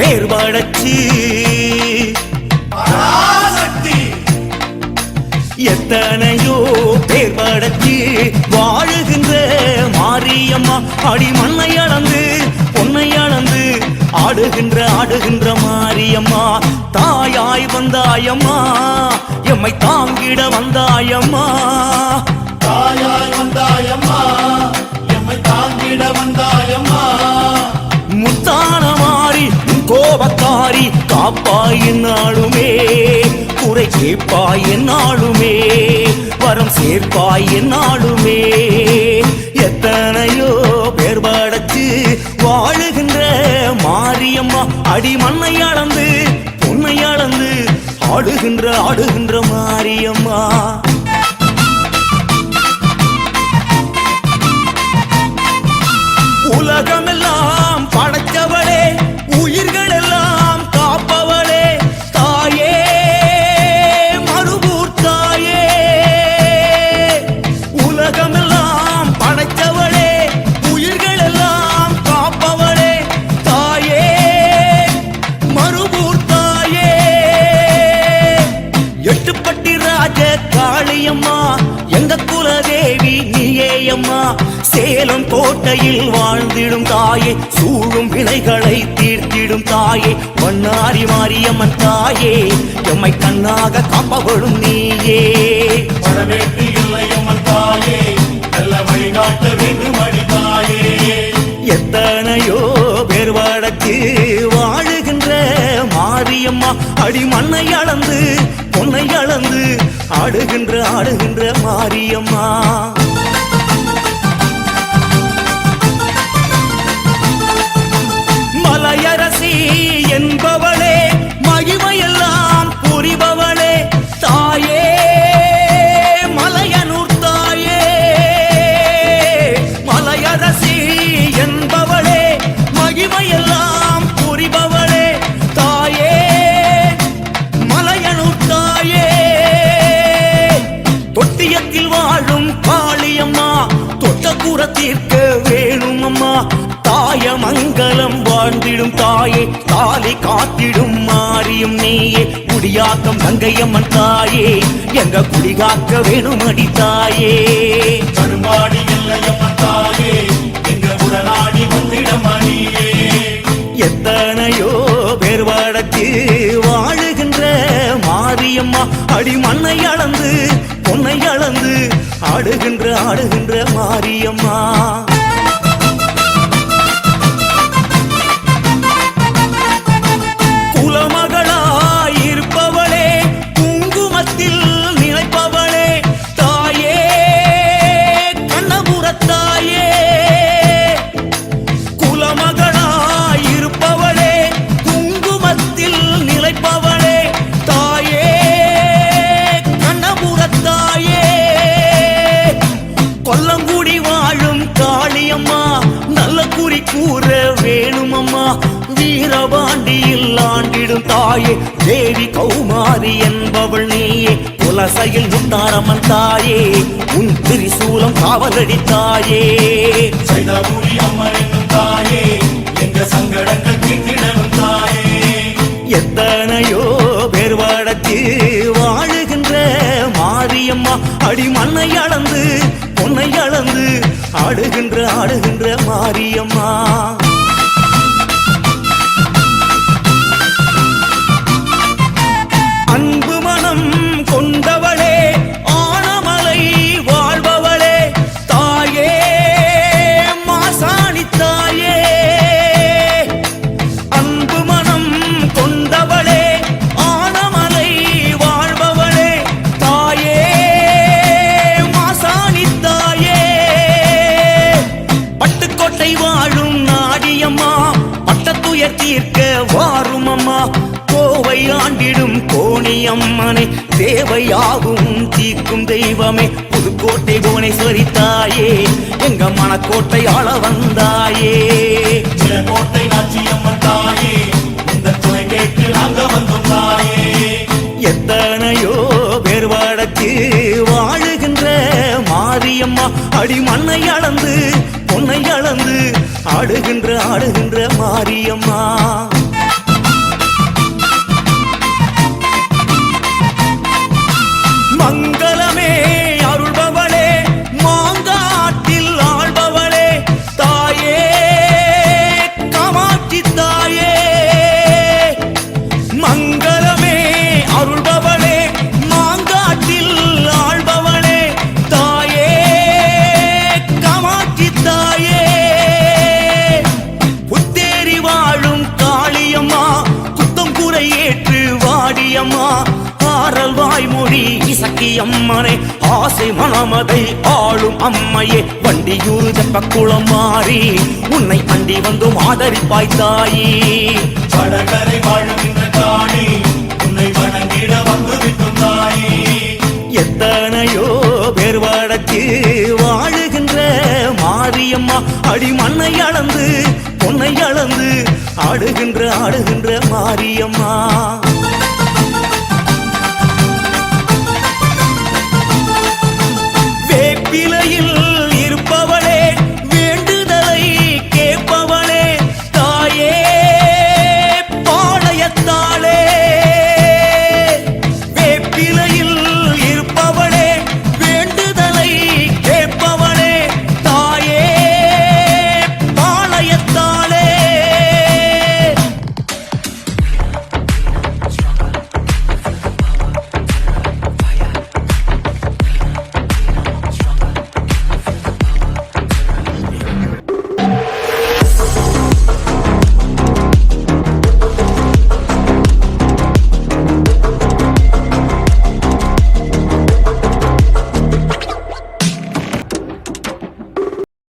பேர் படைச்சு எத்தனையோ பேர் படைச்சு வாழுகின்ற மாரியம்மா அடி மண்ணை அளந்து பொன்னை அளந்து ஆடுகின்ற மாரியம்மா தாயாய் வந்தாயம்மா எம்மை தாங்கிட வந்தாயம்மா தாயாய் வந்தாயம்மா எம்மை தாங்கிட வந்தாயம்மா முத்தான மாறி கோபக்காரி காப்பாய் என்னாலுமே குறை கேட்பாய் என்னாலுமே வரம் சேர்ப்பாய் என்னாலுமே எத்தனையோ பேர் படைச்சு வாழுகின்ற மாரியம்மா அடி மண்ணை அளந்து பொன்னை அளந்து ஆடுகின்ற மாரியம்மா உலகமெல்லாம் படைத்தவளே உயிர்கள் எல்லாம் காப்பவளே தாயே மறுபூர் தாயே உலகமெல்லாம் படைத்தவளே உயிர்கள் எல்லாம் காப்பவளே தாயே மறுபூர் தாயே எட்டுப்பட்டி ராஜ காளியம்மா எங்க குலதேவி நீயேயம்மா சேலம் கோட்டையில் வாழ்ந்திடும் தாயே சூழும் வினைகளை தீர்த்திடும் தாயே வண்ணாரி மாரியம்மன் தாயே எம்மை கண்ணாக காப்பவளும் நீயே வரவேற்று இல்லையம்மன் தாயே நல்ல வழிகாட்ட வேண்டும் அடி தாயே எத்தனையோ பேர் படைச்சு வாழுகின்ற மாரியம்மா அடி மண்ணை அளந்து பொன்னை அளந்து ஆடுகின்ற மாரியம்மா மலையரசி என்பவளே மகிமையெல்லாம் புரிபவளே தாயே மலையனூர் தாயே மலையரசி என்பவளே மகிமையெல்லாம் புரிபவளே தாயே மலையனூர் தாயே தொட்டியத்தில் வாழும் காளியம்மா தொட்ட கூற தீர்க்க வேணும் அம்மா தாய மங்கலம் வாழ்ந்திடும் தாயே தாலி காத்திடும் மாரியும் நீயே குடியாக்கம் கங்கையம்மன் தாயே எங்க குடிகாக்க வேணும் அடி தாயே கருமாடி இல்லையம்மன் தாயே எங்க உடனாடி வந்திடம் அணியே எத்தனையோ பேர் படைச்சு வாழுகின்ற மாரியம்மா அடி மண்ணை அளந்து பொன்னை அளந்து ஆடுகின்ற மாரியம்மா குலமகளாயிருப்பவளே குங்குமத்தில் நினைப்பவளே தாயே கண்ணபுரத்தாயே குலமகளாயிருப்பவளே குங்குமத்தில் நிலைப்பவளே தாயே கண்ணபுரத்தாயே கொல்லங்குடி வாழும் காளியம்மா நல்ல குறி கூற வேணுமம்மா வீரபாண்டியில் ஆண்டிடும் தாயே தேவி கௌமாரி என்பவள் நீயே குலசையில் முத்தாரம்மன் தாயே உன் திரிசூலம் காவலடி தாயே சைதாபுரி அம்மன் என்னும் தாயே எங்க சங்கடங்கள் தீர்த்திடவும் தாயே எத்தனையோ பேர் படைச்சு வாழுகின்ற மாரியம்மா அடி மண்ணை அளந்து பொன்னை அளந்து ஆடுகின்ற மாரியம்மா அன்பு மனம் கொண்டவளே ஆனமலை வாழ்பவளே தாயே மாசாணி தாயே அன்பு மனம் கொண்டவளே ஆனமலை வாழ்பவளே தாயே மாசாணி தாயே பட்டுக்கோட்டை வாழும் நாடியம்மா பட்டத்துயர் தீர்க்க வாரும் அம்மா கோவை ஆண்டிடும் கோணியம்மனை தேவையாகும் தீர்க்கும் தெய்வமே புதுக்கோட்டை புவனேஸ்வரி தாயே எங்க மனக்கோட்டை ஆள வந்தாயே கோட்டை நாச்சியம்மன் தாயே இந்த துணை கேட்டு நாங்க வந்தோம் தாயே எத்தனையோ பேர் படைச்சு வாழுகின்ற மாரியம்மா அடி மண்ணை அளந்து பொன்னை அளந்து ஆடுகின்ற மாரியம்மா ஆரல் வாய்மொழி இசக்கி அம்மனே ஆசை மனமதை ஆளும் அம்மையே வண்டியூர் தெப்பக்குளம் மாறி உன்னை அண்டி வந்தும் ஆதரிப்பாய் தாயி வடகரை வாழுகின்ற காணி உன்னை வணங்கிட வந்து விட்டும் தாயே எத்தனையோ பேர் வடக்கு வாழுகின்ற மாரியம்மா அடி மண்ணை அளந்து பொன்னை அளந்து ஆடுகின்ற மாரியம்மா